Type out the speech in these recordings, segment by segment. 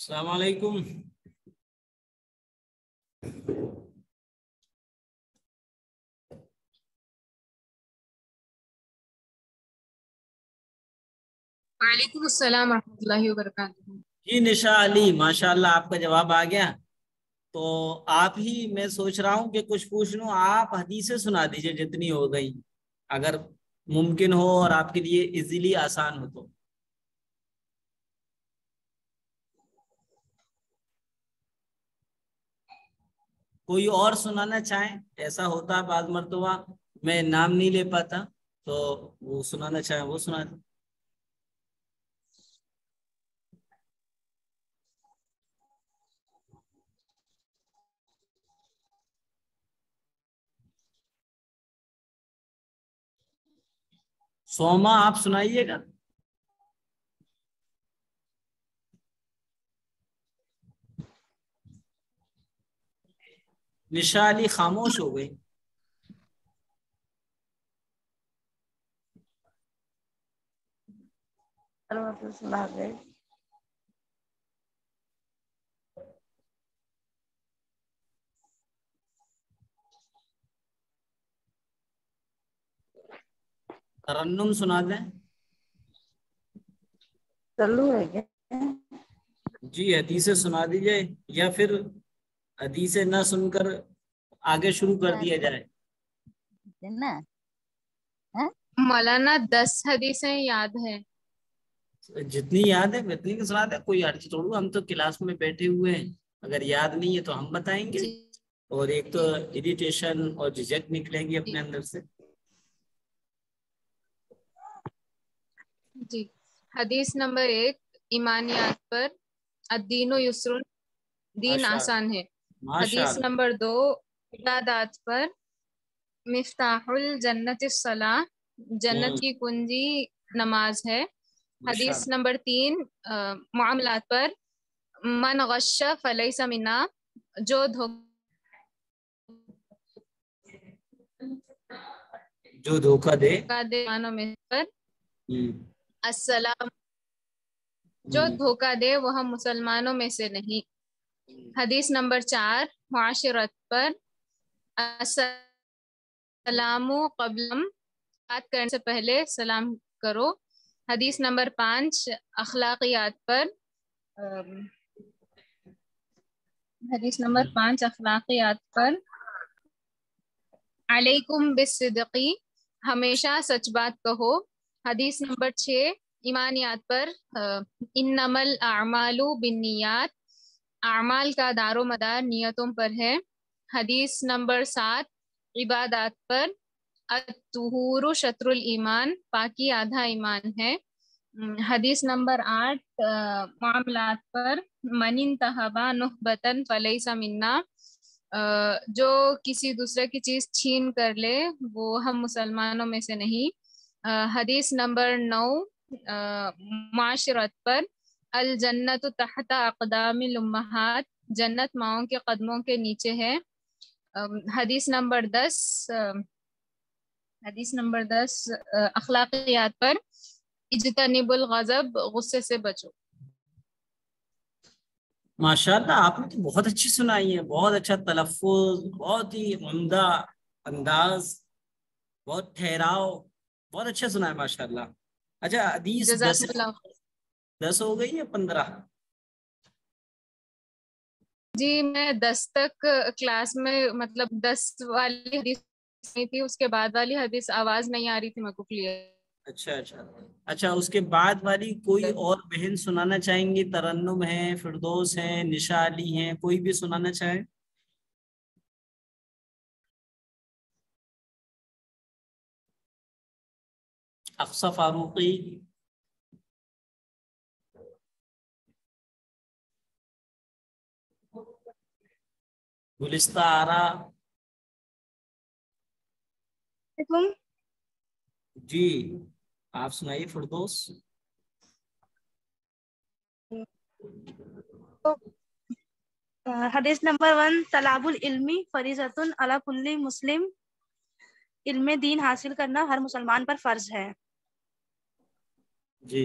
السلام علیکم. وعلیکم السلام ورحمۃ اللہ وبرکاتہ. جی نشا علی، ماشاء اللہ آپ کا جواب آ گیا. تو آپ ہی میں سوچ رہا ہوں کہ کچھ پوچھ لوں. آپ حدیثیں سنا دیجئے جتنی ہو گئی، اگر ممکن ہو اور آپ کے لیے ایزیلی آسان ہو تو. کوئی اور سنانا چاہیں؟ ایسا ہوتا ہے بعض مرتبہ میں نام نہیں لے پاتا، تو وہ سنانا چاہیں وہ سنا دیں. سوما آپ سنائیے گا. نشا علی خاموش ہو گئی. ترنم سنا دیں. چلو ہے کیا؟ جی حدیثیں سنا دیجئے، یا پھر حدیثیں نہ سن کر آگے شروع کر دیا جائے. مولانا 10 حدیثیں یاد ہیں. جتنی یاد ہے اتنی کی سنا دیں، کوئی حرج چھوڑو. ہم تو کلاس میں بیٹھے ہوئے ہیں، اگر یاد نہیں ہے تو ہم بتائیں گے. جی اور ایک تو اریٹیشن اور جھجک نکلے گی اپنے اندر سے. جی. حدیث نمبر 1، ایمانیات پر. الدین و یسر، دین ماشاء آسان ہے. ماشاء حدیث اللہ. نمبر 2، عبادات پر. مفتاح الجنت الصلاۃ، جنت کی کنجی نماز ہے. ماشاء حدیث اللہ. نمبر 3، معاملات پر. من غش فلیس منا، جو جو دھوکہ دے. دھوکہ دے مانوں میں پر. ہم، السلام، جو ہم، دھوکہ دے وہ ہم مسلمانوں میں سے نہیں. حدیث نمبر 4، معاشرت پر. السلام قبلم، بات کرنے سے پہلے سلام کرو. حدیث نمبر 5، اخلاقیات پر. حدیث نمبر 5، اخلاقیات پر. علیکم بالصدقی، ہمیشہ سچ بات کہو. حدیث نمبر 6، ایمانیات پر. انما الاعمال بالنیات، اعمال کا دار و مدار نیتوں پر ہے. حدیث نمبر 7، عبادات پر. الطہور شطر الایمان، پاکی آدھا ایمان ہے. حدیث نمبر 8، معاملات پر. من انتہبا نہبتن فلیس منا، جو کسی دوسرے کی چیز چھین کر لے وہ ہم مسلمانوں میں سے نہیں. حدیث نمبر 9، معاشرت پر. الجنت تحت اقدام الامہات، جنت ماؤں کے قدموں کے نیچے ہے. حدیث نمبر 10، اخلاقیات پر. اجتنب الغضب، غصے سے بچو. ماشاء اللہ آپ نے تو بہت اچھی سنائی ہے. بہت اچھا تلفظ، بہت ہی عمدہ انداز، بہت ٹھہراؤ، بہت اچھا سنا ہے ماشاء اللہ. اچھا حدیث جزاک اللہ. 10 ہو گئی یا 15؟ جی میں 10 تک کلاس میں، مطلب 10 والی حدیث نہیں تھی، اس کے بعد والی حدیث آواز نہیں آ رہی تھی میرے کو کلیئر. اچھا اس کے بعد والی کوئی اور بہن سنانا چاہیں گی؟ ترنم ہے، فردوس ہے، نشا علی ہیں، کوئی بھی سنانا چاہے؟ افصہ فاروقی. گلستہ آرا. جی آپ سنائیے فردوس. حدیث نمبر 1، طلب العلم فریضۃ علی کل مسلم، علم دین حاصل کرنا ہر مسلمان پر فرض ہے. جی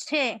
6।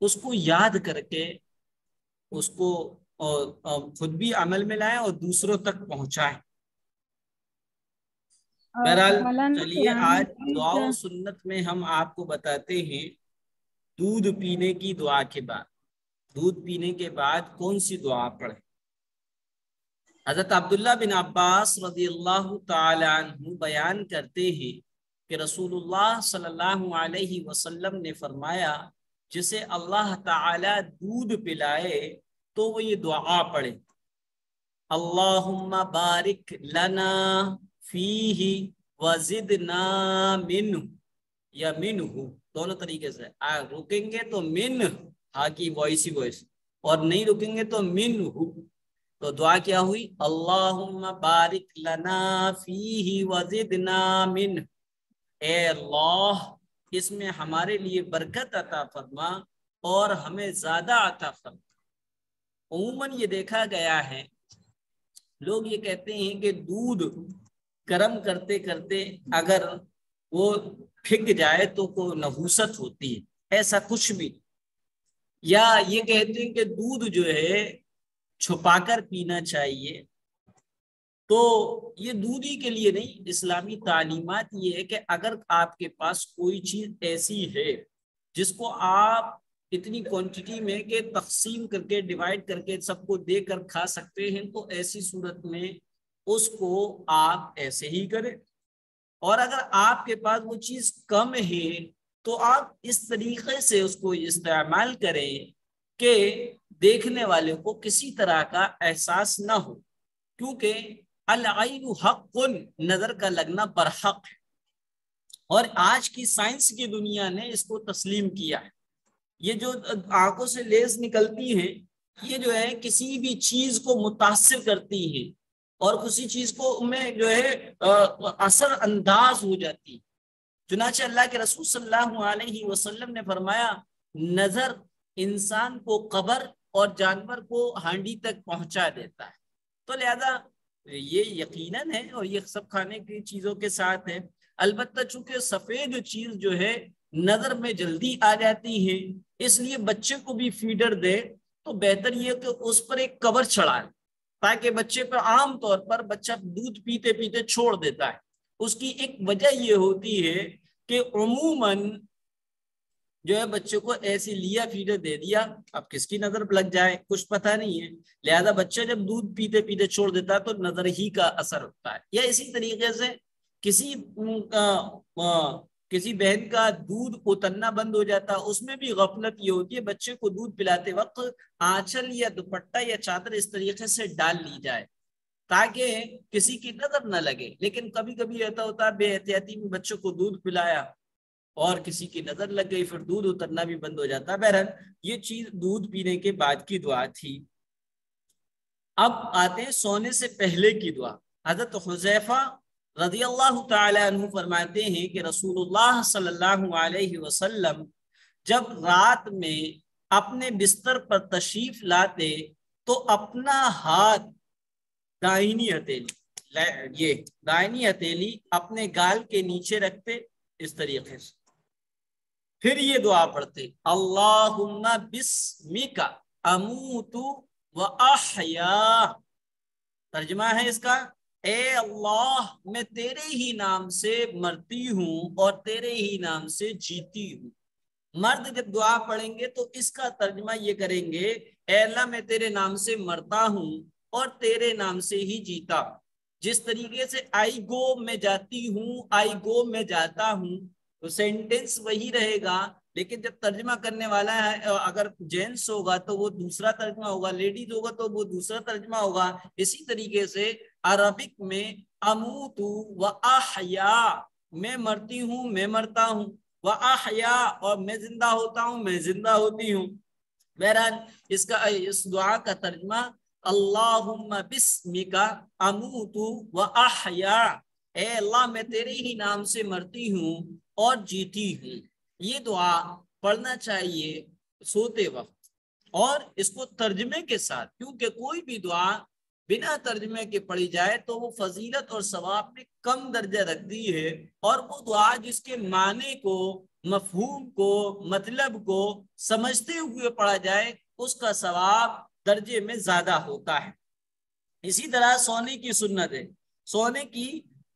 اس کو یاد کر کے اس کو خود بھی عمل میں لائیں اور دوسروں تک پہنچائیں۔ بہرحال چلیے آج دعا و سنت میں ہم آپ کو بتاتے ہیں دودھ پینے کی دعا کے بعد، دودھ پینے کے بعد کون سی دعا پڑھیں۔ حضرت عبداللہ بن عباس رضی اللہ تعالی عنہ بیان کرتے ہیں کہ رسول اللہ صلی اللہ علیہ وسلم نے فرمایا جسے اللہ تعالی دودھ پلائے تو وہ یہ دعا پڑھے، اللہم بارک لنا فیہ وزدنا منہ، یا منہ دونوں طریقے سے رکیں گے تو من ہا کی وائسی وائس، اور نہیں رکیں گے تو منہ، تو دعا کیا ہوئی، اللہم بارک لنا فیہ وزدنا منہ، اے اللہ اس میں ہمارے لیے برکت عطا فرما اور ہمیں زیادہ عطا فرما۔ عموماً یہ دیکھا گیا ہے لوگ یہ کہتے ہیں کہ دودھ گرم کرتے کرتے اگر وہ پھک جائے تو کوئی نحوست ہوتی ہے، ایسا کچھ بھی، یا یہ کہتے ہیں کہ دودھ جو ہے چھپا کر پینا چاہیے، تو یہ دودھ ہی کے لیے نہیں، اسلامی تعلیمات یہ ہے کہ اگر آپ کے پاس کوئی چیز ایسی ہے جس کو آپ اتنی کوانٹٹی میں کہ تقسیم کر کے ڈیوائڈ کر کے سب کو دے کر کھا سکتے ہیں، تو ایسی صورت میں اس کو آپ ایسے ہی کریں، اور اگر آپ کے پاس وہ چیز کم ہے تو آپ اس طریقے سے اس کو استعمال کریں کہ دیکھنے والے کو کسی طرح کا احساس نہ ہو، کیونکہ العین حق، نظر کا لگنا برحق ہے، اور آج کی سائنس کی دنیا نے اس کو تسلیم کیا ہے۔ یہ جو آنکھوں سے لیز نکلتی ہیں یہ جو ہے کسی بھی چیز کو متاثر کرتی ہیں اور کسی چیز کو میں جو ہے اثر انداز ہو جاتی ہے۔ چنانچہ اللہ کے رسول صلی اللہ علیہ وسلم نے فرمایا نظر انسان کو قبر اور جانور کو ہانڈی تک پہنچا دیتا ہے، تو لہذا یہ یقیناً ہے اور یہ سب کھانے کی چیزوں کے ساتھ ہے، البتہ چونکہ سفید چیز جو ہے نظر میں جلدی آ جاتی ہے، اس لیے بچے کو بھی فیڈر دے تو بہتر یہ کہ اس پر ایک کور چڑھائے، تاکہ بچے پر عام طور پر بچہ دودھ پیتے پیتے چھوڑ دیتا ہے۔ اس کی ایک وجہ یہ ہوتی ہے کہ عموماً جو ہے بچے کو ایسی لیا فیڈر دے دیا، اب کس کی نظر لگ جائے کچھ پتہ نہیں ہے، لہذا بچہ جب دودھ پیتے پیتے چھوڑ دیتا ہے تو نظر ہی کا اثر ہوتا ہے۔ یا اسی طریقے سے کسی بہن کا دودھ اترنا بند ہو جاتا ہے، اس میں بھی غفلت یہ ہوتی ہے بچے کو دودھ پلاتے وقت آنچل یا دوپٹہ یا چادر اس طریقے سے ڈال لی جائے تاکہ کسی کی نظر نہ لگے، لیکن کبھی کبھی ایسا ہوتا ہے بے احتیاطی میں بچوں کو دودھ پلایا اور کسی کی نظر لگ گئی، پھر دودھ اترنا بھی بند ہو جاتا ہے۔ بہرحال یہ چیز دودھ پینے کے بعد کی دعا تھی۔ اب آتے ہیں سونے سے پہلے کی دعا۔ حضرت حذیفہ رضی اللہ تعالی عنہ فرماتے ہیں کہ رسول اللہ صلی اللہ علیہ وسلم جب رات میں اپنے بستر پر تشریف لاتے تو اپنا ہاتھ دائنی ہتھیلی اپنے گال کے نیچے رکھتے اس طریقے سے، پھر یہ دعا پڑھتے اللہم بسمک اموت و احیا۔ ترجمہ ہے اس کا، اے اللہ میں تیرے ہی نام سے مرتی ہوں اور تیرے ہی نام سے جیتی ہوں۔ مرد جب دعا پڑھیں گے تو اس کا ترجمہ یہ کریں گے، اے اللہ میں تیرے نام سے مرتا ہوں اور تیرے نام سے ہی جیتا۔ جس طریقے سے آئی گو میں جاتی ہوں، آئی گو میں جاتا ہوں، تو سینٹنس وہی رہے گا، لیکن جب ترجمہ کرنے والا ہے اگر جینس ہوگا تو وہ دوسرا ترجمہ ہوگا، لیڈیز ہوگا تو وہ دوسرا ترجمہ ہوگا۔ اسی طریقے سے عربک میں اموت و احیا، میں مرتی ہوں میں مرتا ہوں، و احیا اور میں زندہ ہوتا ہوں میں زندہ ہوتی ہوں۔ بہرحال اس دعا کا ترجمہ اللہم بسمک اموت و احیا، اے اللہ میں تیرے ہی نام سے مرتی ہوں اور جیتی ہوں۔ یہ دعا پڑھنا چاہیے سوتے وقت اور اس کو ترجمے کے ساتھ، کیونکہ کوئی بھی دعا بنا ترجمے کے پڑھی جائے تو وہ فضیلت اور ثواب میں کم درجہ رکھتی ہے، اور وہ دعا جس کے معنی کو، مفہوم کو، مطلب کو سمجھتے ہوئے پڑھا جائے اس کا ثواب درجے میں زیادہ ہوتا ہے۔ اسی طرح سونے کی سنت ہے، سونے کی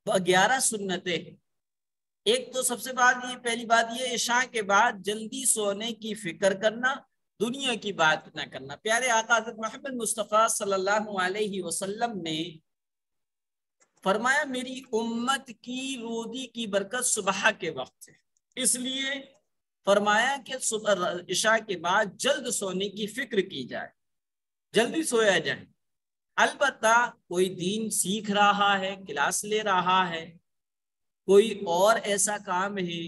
11 سنتیں ہیں۔ ایک تو سب سے پہلی بات یہ عشاء کے بعد جلدی سونے کی فکر کرنا، دنیا کی بات نہ کرنا۔ پیارے آقا حضرت محمد مصطفیٰ صلی اللہ علیہ وسلم نے فرمایا میری امت کی روزی کی برکت صبح کے وقت ہے، اس لیے فرمایا کہ عشاء کے بعد جلد سونے کی فکر کی جائے، جلدی سویا جائے۔ البتہ کوئی دین سیکھ رہا ہے، کلاس لے رہا ہے، کوئی اور ایسا کام ہے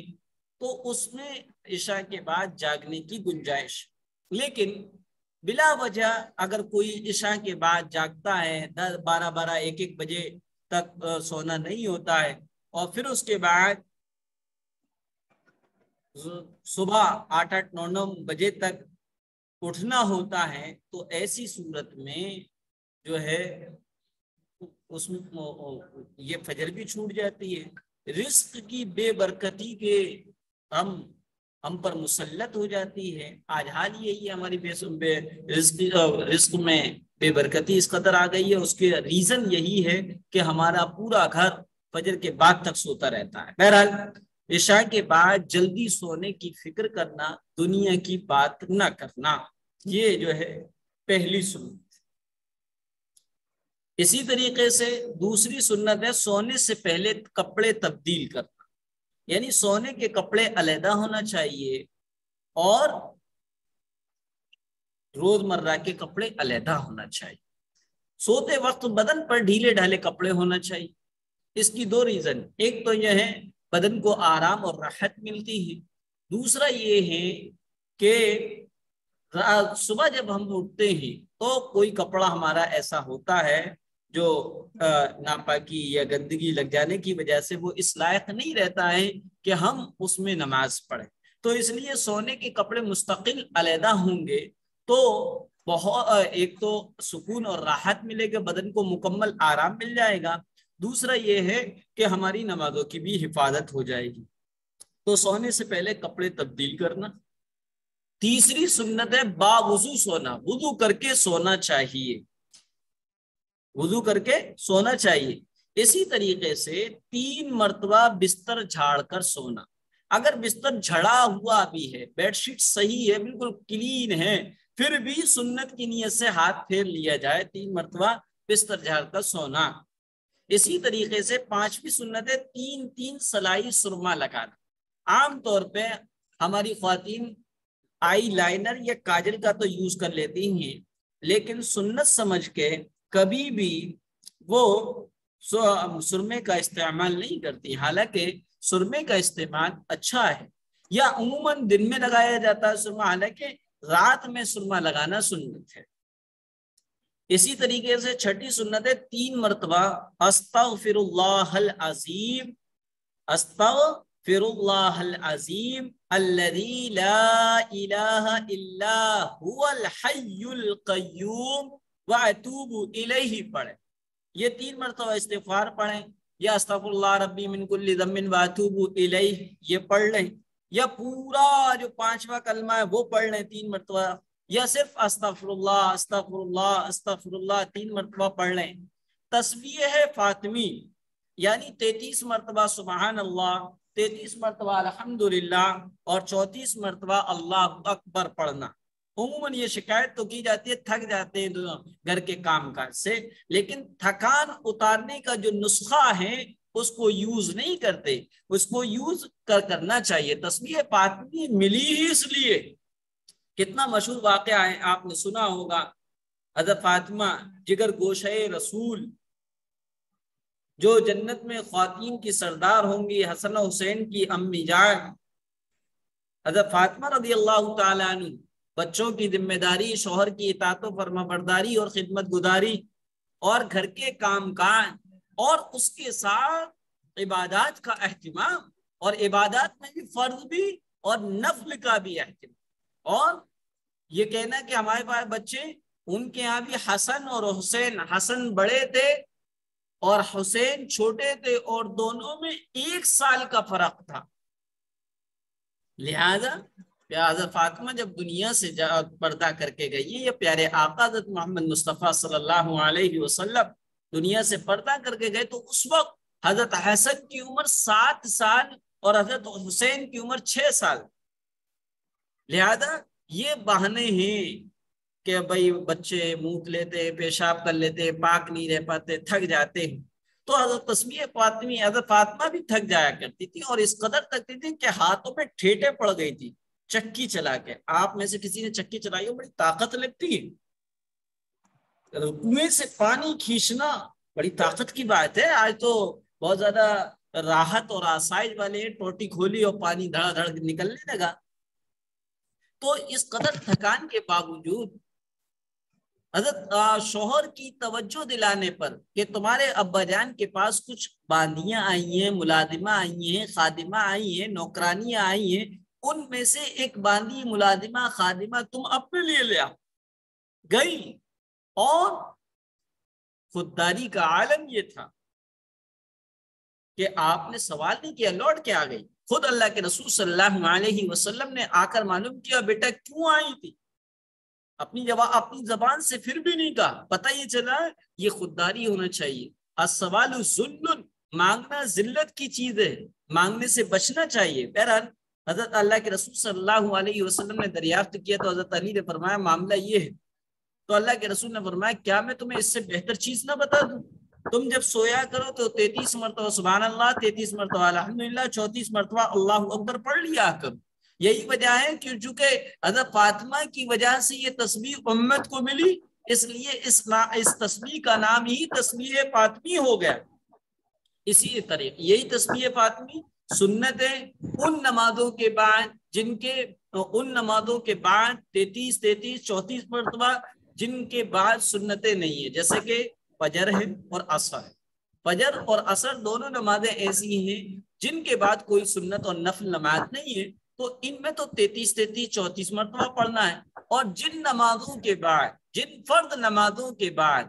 تو اس میں عشاء کے بعد جاگنے کی گنجائش، لیکن بلا وجہ اگر کوئی عشاء کے بعد جاگتا ہے 10 12 1 بجے تک سونا نہیں ہوتا ہے، اور پھر اس کے بعد صبح 8 9 بجے تک اٹھنا ہوتا ہے، تو ایسی صورت میں جو ہے اس میں یہ فجر بھی چھوٹ جاتی ہے، رزق کی بے برکتی کے ہم پر مسلط ہو جاتی ہے۔ آج حال یہی ہے، ہماری رزق میں بے برکتی اس قدر آ گئی ہے، اس کے ریزن یہی ہے کہ ہمارا پورا گھر فجر کے بعد تک سوتا رہتا ہے۔ بہرحال عشاء کے بعد جلدی سونے کی فکر کرنا، دنیا کی بات نہ کرنا، یہ جو ہے پہلی سنت۔ اسی طریقے سے دوسری سنت ہے سونے سے پہلے کپڑے تبدیل کرنا، یعنی سونے کے کپڑے علیحدہ ہونا چاہیے اور روزمرہ کے کپڑے علیحدہ ہونا چاہیے۔ سوتے وقت بدن پر ڈھیلے ڈھالے کپڑے ہونا چاہیے۔ اس کی 2 ریزن، ایک تو یہ ہے بدن کو آرام اور راحت ملتی ہے، دوسرا یہ ہے کہ صبح جب ہم اٹھتے ہیں تو کوئی کپڑا ہمارا ایسا ہوتا ہے جو ناپاکی یا گندگی لگ جانے کی وجہ سے وہ اس لائق نہیں رہتا ہے کہ ہم اس میں نماز پڑھیں، تو اس لیے سونے کے کپڑے مستقل علیحدہ ہوں گے تو ایک تو سکون اور راحت ملے گا، بدن کو مکمل آرام مل جائے گا، دوسرا یہ ہے کہ ہماری نمازوں کی بھی حفاظت ہو جائے گی۔ تو سونے سے پہلے کپڑے تبدیل کرنا۔ تیسری سنت ہے باوضو سونا، وضو کر کے سونا چاہیے، وضو کر کے سونا چاہیے۔ اسی طریقے سے 3 مرتبہ بستر جھاڑ کر سونا۔ اگر بستر جھڑا ہوا بھی ہے، بیڈ شیٹ صحیح ہے، بالکل کلین ہے، پھر بھی سنت کی نیت سے ہاتھ پھیر لیا جائے، 3 مرتبہ بستر جھاڑ کر سونا۔ اسی طریقے سے 5ویں سنت ہے 3 سلائی سرما لگانا۔ عام طور پہ ہماری خواتین آئی لائنر یا کاجل کا تو یوز کر لیتی ہیں، لیکن سنت سمجھ کے کبھی بھی وہ سرمے کا استعمال نہیں کرتی، حالانکہ سرمے کا استعمال اچھا ہے، یا عموماً دن میں لگایا جاتا ہے سرما، حالانکہ رات میں سرما لگانا سنت ہے۔ اسی طریقے سے 6ٹھی سنت ہے 3 مرتبہ استغفر اللہ العظیم، استغفر اللہ العظیم الذی لا الہ الا هو الحی القیوم واتوب الیہ پڑھیں۔ یہ 3 مرتبہ استغفار پڑھیں، یا استغفر اللہ ربی من کل ذنب واتوب الیہ یہ پڑھ لیں، یا پورا جو 5واں کلمہ ہے وہ پڑھ لیں 3 مرتبہ، یا صرف استغفر اللہ استغفر اللہ استغفر اللہ 3 مرتبہ پڑھ لیں۔ تسبیح فاطمی یعنی 33 مرتبہ سبحان اللہ، 33 مرتبہ الحمدللہ اور 34 مرتبہ اللہ اکبر پڑھنا۔ عموماً یہ شکایت تو کی جاتی ہے تھک جاتے ہیں گھر کے کام کاج سے، لیکن تھکان اتارنے کا جو نسخہ ہے اس کو یوز نہیں کرتے، اس کو یوز کرنا چاہیے۔ تسبیح فاطمی ملی ہی اس لیے، کتنا مشہور واقعہ ہے، آپ نے سنا ہوگا، حضرت فاطمہ جگر گوشہ رسول جو جنت میں خواتین کی سردار ہوں گی، حسن حسین کی امی جان حضرت فاطمہ رضی اللہ تعالیٰ عنہ، بچوں کی ذمہ داری، شوہر کی اطاعت و فرما برداری اور خدمت گزاری اور گھر کے کام کاج، اور اس کے ساتھ عبادات کا اہتمام، اور عبادات میں بھی فرض بھی اور نفل کا بھی اہتمام، اور یہ کہنا کہ ہمارے پاس بچے ان کے یہاں بھی حسن اور حسین، حسن بڑے تھے اور حسین چھوٹے تھے، اور دونوں میں 1 سال کا فرق تھا۔ لہذا فاطمہ جب دنیا سے پردہ کر کے گئی، یہ پیارے آقا حضرت محمد مصطفیٰ صلی اللہ علیہ وسلم دنیا سے پردہ کر کے گئے، تو اس وقت حضرت حسن کی عمر 7 سال اور حضرت حسین کی عمر 6 سال۔ لہذا یہ بہانے ہیں کہ بھائی بچے منہ لیتے، پیشاب کر لیتے، پاک نہیں رہ پاتے، تھک جاتے ہیں، تو حضرت فاطمہ بھی تھک جایا کرتی تھی، اور اس قدر تھکتی تھی کہ ہاتھوں پہ ٹھیٹے پڑ گئی تھی چکی چلا کے۔ آپ میں سے کسی نے چکی چلائی ہو، بڑی طاقت لگتی ہے، کنویں سے پانی کھینچنا بڑی طاقت کی بات ہے۔ آج تو بہت زیادہ راحت اور آسائش والے، ٹوٹی کھولی اور پانی دھڑا دھڑ نکلنے لگا۔ تو اس قدر تھکان کے باوجود حضرت شوہر کی توجہ دلانے پر کہ تمہارے ابا جان کے پاس کچھ باندیاں آئی ہیں، ملازمہ آئی ہیں، خادمہ آئی ہیں، نوکرانیاں آئی ہیں، ان میں سے ایک باندی، ملازمہ، خادمہ تم اپنے لیے لیا گئی، اور خودداری کا عالم یہ تھا کہ آپ نے سوال نہیں کیا، لوٹ کے آ گئی۔ خود اللہ کے رسول صلی اللہ علیہ وسلم نے آ کر معلوم کیا بیٹا کیوں آئی تھی، اپنی زبان سے پھر بھی نہیں کہا، پتہ یہ چلا یہ خودداری ہونا چاہیے۔ السوال ذل، مانگنا ذلت کی چیز ہے، مانگنے سے بچنا چاہیے۔ بہرحال حضرت اللہ کے رسول صلی اللہ علیہ وسلم نے دریافت کیا تو حضرت علی نے فرمایا معاملہ یہ ہے، تو اللہ کے رسول نے فرمایا کیا میں تمہیں اس سے بہتر چیز نہ بتا دوں؟ تم جب سویا کرو تو 33 مرتبہ سبحان اللہ، 33 مرتبہ الحمدللہ، 34 مرتبہ اللہ اکبر پڑھ لیا کرو۔ یہی وجہ ہے کہ چونکہ حضرت فاطمہ کی وجہ سے یہ تسبیح امت کو ملی، اس لیے اس تسبیح کا نام ہی تسبیح فاطمی ہو گیا۔ اسی طریقے یہی تسبیح فاطمی سنت ہے ان نمازوں کے بعد، ان نمازوں کے بعد 33 34 مرتبہ جن کے بعد سنتیں نہیں ہیں، جیسے کہ فجر ہے اور عصر ہے۔ فجر اور عصر دونوں نمازیں ایسی ہیں جن کے بعد کوئی سنت اور نفل نماز نہیں ہے، تو ان میں تو 33 34 مرتبہ پڑھنا ہے۔ اور جن نمازوں کے بعد، جن فرض نمازوں کے بعد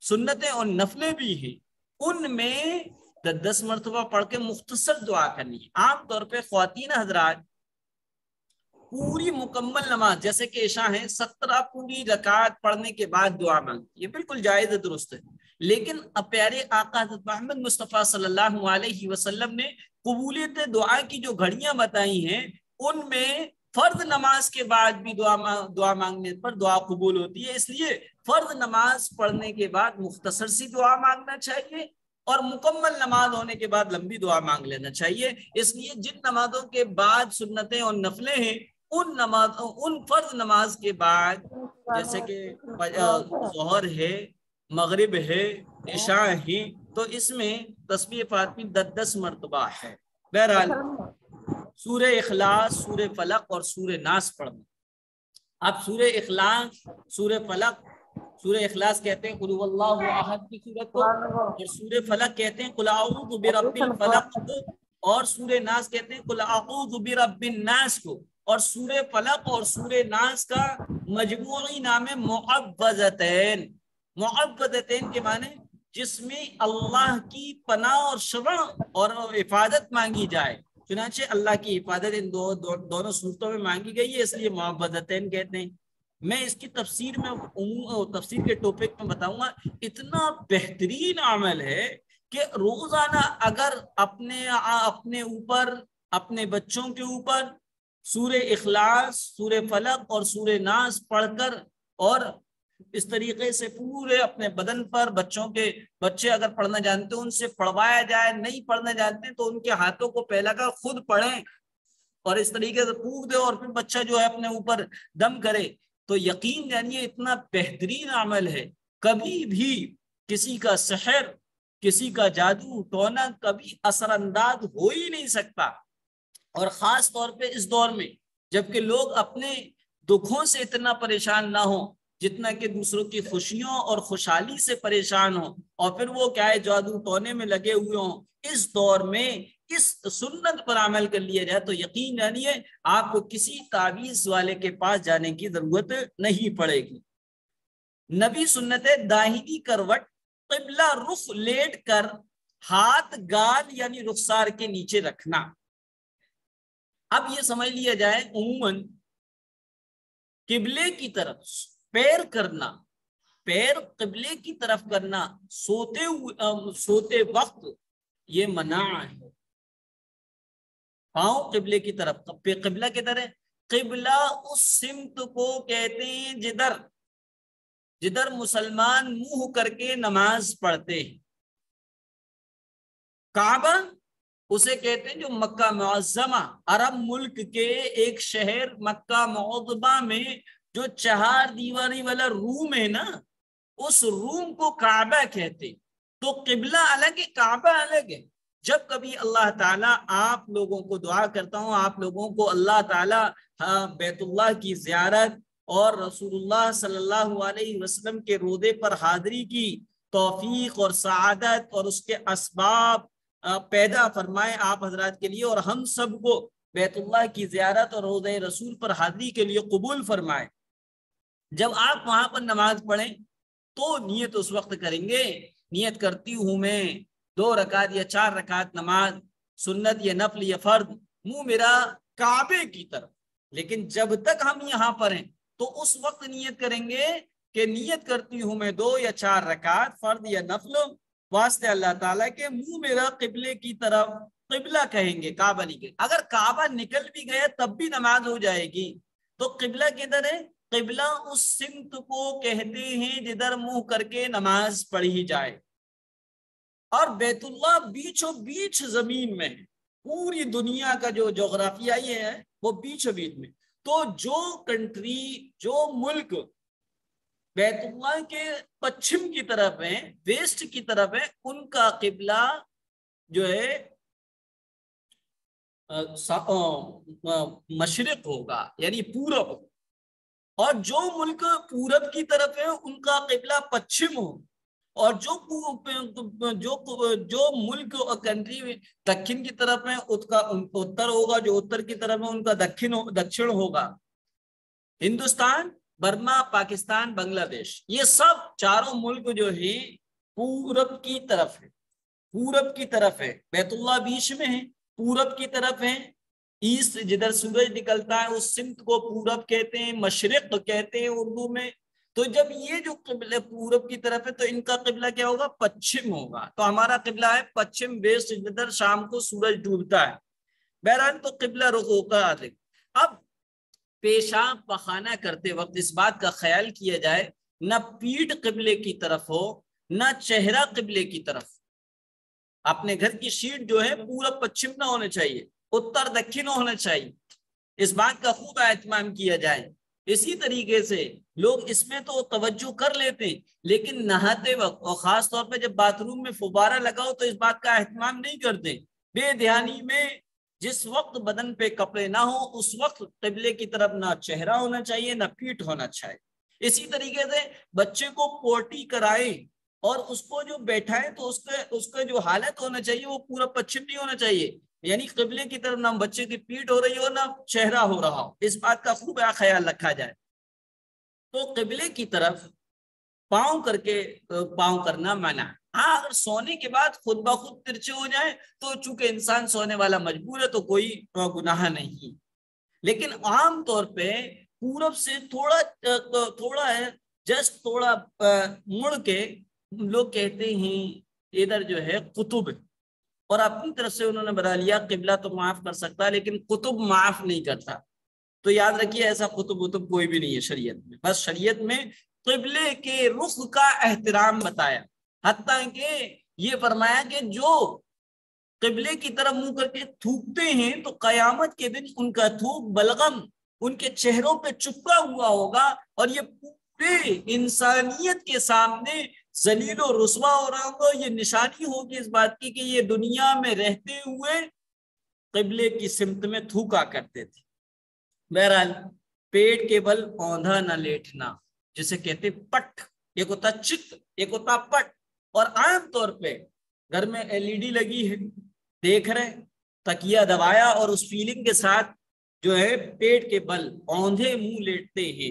سنتیں اور نفلیں بھی ہیں، ان میں 10 مرتبہ پڑھ کے مختصر دعا کرنی ہے۔ عام طور پہ خواتین حضرات پوری مکمل نماز جیسے کہ عشاء ہے 17 پوری رکعت پڑھنے کے بعد دعا مانگتی، یہ بالکل جائز ہے، درست ہے، لیکن اب پیارے آقا حضرت محمد مصطفیٰ صلی اللہ علیہ وسلم نے قبولیت دعا کی جو گھڑیاں بتائی ہیں، ان میں فرض نماز کے بعد بھی دعا مانگنے پر دعا قبول ہوتی ہے، اس لیے فرض نماز پڑھنے کے بعد مختصر سی دعا مانگنا چاہیے، اور مکمل نماز ہونے کے بعد لمبی دعا مانگ لینا چاہیے۔ اس لیے جن نمازوں کے بعد سنتیں اور نفلیں ہیں، ان فرض نماز کے بعد جیسے کہ ظہر ہے، مغرب ہے، عشاء ہے، تو اس میں تسبیح فاطمی 10 مرتبہ ہے۔ بہرحال سورہ اخلاص، سورہ فلق اور سورہ ناس پڑھنا۔ اب سورہ اخلاص، سورہ فلق، سورہ اخلاص کہتے ہیں قل هو اللہ احد کی سورت کو، اور سورہ فلق کہتے ہیں قل اعوذ برب الفلق کو، اور سورہ ناس کہتے ہیں قل اعوذ برب الناس کو۔ اور سورہ فلق اور سورہ ناس کا مجموعی نام ہے معوذتین۔ معوذتین کے معنی جس میں اللہ کی پناہ اور شفع اور حفاظت مانگی جائے، چنانچہ اللہ کی حفاظت ان دونوں صورتوں میں مانگی گئی ہے، اس لیے معوذتین کہتے ہیں۔ میں اس کی تفسیر میں تفسیر کے ٹاپک میں بتاؤں گا، اتنا بہترین عمل ہے کہ روزانہ اگر اپنے اوپر، اپنے بچوں کے اوپر سورہ اخلاص، سورہ فلق اور سورہ ناس پڑھ کر، اور اس طریقے سے پورے اپنے بدن پر، بچے اگر پڑھنا جانتے ہیں ان سے پڑھوایا جائے، نہیں پڑھنا جانتے تو ان کے ہاتھوں کو پہلا کر خود پڑھیں، اور اس طریقے سے پھونک دے اور پھر بچہ جو ہے اپنے اوپر دم کرے، تو یقین جانیے اتنا بہترین عمل ہے۔ کبھی بھی کسی کا سحر، کسی کا جادو ٹونا کبھی اثر انداز ہو ہی نہیں سکتا، اور خاص طور پہ اس دور میں جبکہ لوگ اپنے دکھوں سے اتنا پریشان نہ ہوں جتنا کہ دوسروں کی خوشیوں اور خوشحالی سے پریشان ہوں، اور پھر وہ کیا ہے جادو ٹونے میں لگے ہوئے ہوں، اس دور میں اس سنت پر عمل کر لیا جائے تو یقین جانیے آپ کو کسی تعویذ والے کے پاس جانے کی ضرورت نہیں پڑے گی۔ نبی سنت ہے داہنی کروٹ قبلہ رخ لیٹ کر ہاتھ گال یعنی رخسار کے نیچے رکھنا۔ اب یہ سمجھ لیا جائے عموماً قبلے کی طرف پیر کرنا، پیر قبلے کی طرف کرنا سوتے وقت یہ منع ہے۔ پاؤں قبلے کی طرف، قبلہ کدھر ہے؟ قبلہ اس سمت کو کہتے ہیں جدھر مسلمان منہ کر کے نماز پڑھتے ہیں۔ کعبہ اسے کہتے ہیں جو مکہ معظمہ عرب ملک کے ایک شہر مکہ معظمہ میں جو 4 دیواری والا روم ہے نا، اس روم کو کعبہ کہتے۔ تو قبلہ الگ ہے، کعبہ الگ ہے۔ جب کبھی اللہ تعالیٰ آپ لوگوں کو دعا کرتا ہوں، آپ لوگوں کو اللہ تعالیٰ بیت اللہ کی زیارت اور رسول اللہ صلی اللہ علیہ وسلم کے روضے پر حاضری کی توفیق اور سعادت اور اس کے اسباب پیدا فرمائے آپ حضرات کے لیے، اور ہم سب کو بیت اللہ کی زیارت اور روضہ رسول پر حاضری کے لیے قبول فرمائے۔ جب آپ وہاں پر نماز پڑھیں تو نیت اس وقت کریں گے، نیت کرتی ہوں میں 2 رکعت یا 4 رکعت نماز، سنت یا نفل یا فرض، منہ میرا کعبے کی طرف۔ لیکن جب تک ہم یہاں پر ہیں تو اس وقت نیت کریں گے کہ نیت کرتی ہوں میں 2 یا 4 رکعت فرض یا نفل واسطے اللہ تعالیٰ کے، منہ میرا قبلے کی طرف، قبلہ کہیں گے، کعبہ نہیں کہیں۔ اگر کعبہ نکل بھی گیا تب بھی نماز ہو جائے گی۔ تو قبلہ کدھر ہے؟ قبلہ اس سمت کو کہتے ہیں جدھر منہ کر کے نماز پڑھی جائے، اور بیت اللہ بیچوں بیچ زمین میں ہے۔ پوری دنیا کا جو جغرافیہ یہ ہے وہ بیچوں بیچ میں۔ تو جو کنٹری، جو ملک بیت اللہ کے پچھم کی طرف ہے، ویسٹ کی طرف ہے، ان کا قبلہ جو ہے مشرق ہوگا یعنی پورب، اور جو ملک پورب کی طرف ہے ان کا قبلہ پچھم ہو، اور جو ملک اور کنٹری دکن کی طرف ہے اس کا اتر ہوگا، جو اتر کی طرف ہے ان کا دکشن ہوگا۔ ہندوستان، برما، پاکستان، بنگلہ دیش، یہ سب چاروں ملک جو ہیں پورب کی طرف ہے، پورب کی طرف ہے۔ بیت اللہ بیچ میں ہے، پورب کی طرف ہے، ایسٹ جدھر سورج نکلتا ہے اس سمت کو پورب کہتے ہیں، مشرق کہتے ہیں اردو میں۔ تو جب یہ جو قبلہ پورب کی طرف ہے تو ان کا قبلہ کیا ہوگا؟ پچھم ہوگا۔ تو ہمارا قبلہ ہے پچھم، ویسٹ جدھر شام کو سورج ڈوبتا ہے۔ بہرحال تو قبلہ رخ ہوگا۔ اب پیشاب پخانہ کرتے وقت اس بات کا خیال کیا جائے نہ پیٹھ قبلے کی طرف ہو نہ چہرہ قبلے کی طرف۔ اپنے گھر کی شیٹ جو ہے پورب پچھم نہ ہونا چاہیے، اتر دکھن ہونا چاہیے، اس بات کا خوب اہتمام کیا جائے۔ اسی طریقے سے لوگ اس میں تو توجہ کر لیتے ہیں، لیکن نہاتے وقت اور خاص طور پہ جب باتھ روم میں فبارہ لگاؤ تو اس بات کا اہتمام نہیں کرتے۔ بے دھیانی میں جس وقت بدن پہ کپڑے نہ ہو اس وقت قبلے کی طرف نہ چہرہ ہونا چاہیے نہ پیٹھ ہونا چاہیے۔ اسی طریقے سے بچے کو پوٹی کرائے اور اس کو جو بیٹھائے تو اس کا جو حالت ہونا چاہیے وہ پورا پچھم نہیں ہونا چاہیے، یعنی قبلے کی طرف نہ بچے کی پیٹھ ہو رہی ہو نہ چہرہ ہو رہا ہو، اس بات کا خوب خیال رکھا جائے۔ تو قبلے کی طرف پاؤں کر کے پاؤں کرنا منع۔ ہاں اگر سونے کے بعد خود بخود ترچے ہو جائیں تو چونکہ انسان سونے والا مجبور ہے تو کوئی گناہ نہیں، لیکن عام طور پہ پورب سے تھوڑا ہے جسٹ تھوڑا مڑ کے لوگ کہتے ہیں ادھر جو ہے قطب، اور اپنی طرف سے انہوں نے بتا لیا قبلہ تو معاف کر سکتا لیکن قطب معاف نہیں کرتا۔ تو یاد رکھیے ایسا قطب کوئی بھی نہیں ہے شریعت میں، بس شریعت میں قبلے کے رخ کا احترام بتایا، حتیٰ کہ یہ فرمایا کہ جو قبلے کی طرف منہ کر کے تھوکتے ہیں تو قیامت کے دن ان کا تھوک بلغم ان کے چہروں پہ چپکا ہوا ہوگا، اور یہ پورے انسانیت کے سامنے ذلیل و رسوا ہو رہا ہوگا۔ یہ نشانی ہوگی اس بات کی کہ یہ دنیا میں رہتے ہوئے قبلے کی سمت میں تھوکا کرتے تھے۔ بہرحال پیٹ کے بل اوندھا نہ لیٹنا، جسے کہتے پٹ، ایک ہوتا چت ایک ہوتا پٹ، اور عام طور پہ گھر میں LED لگی ہے، دیکھ رہے تکیہ دبایا اور اس فیلنگ کے ساتھ جو ہے پیٹ کے بل اوندھے منہ لیٹتے ہیں،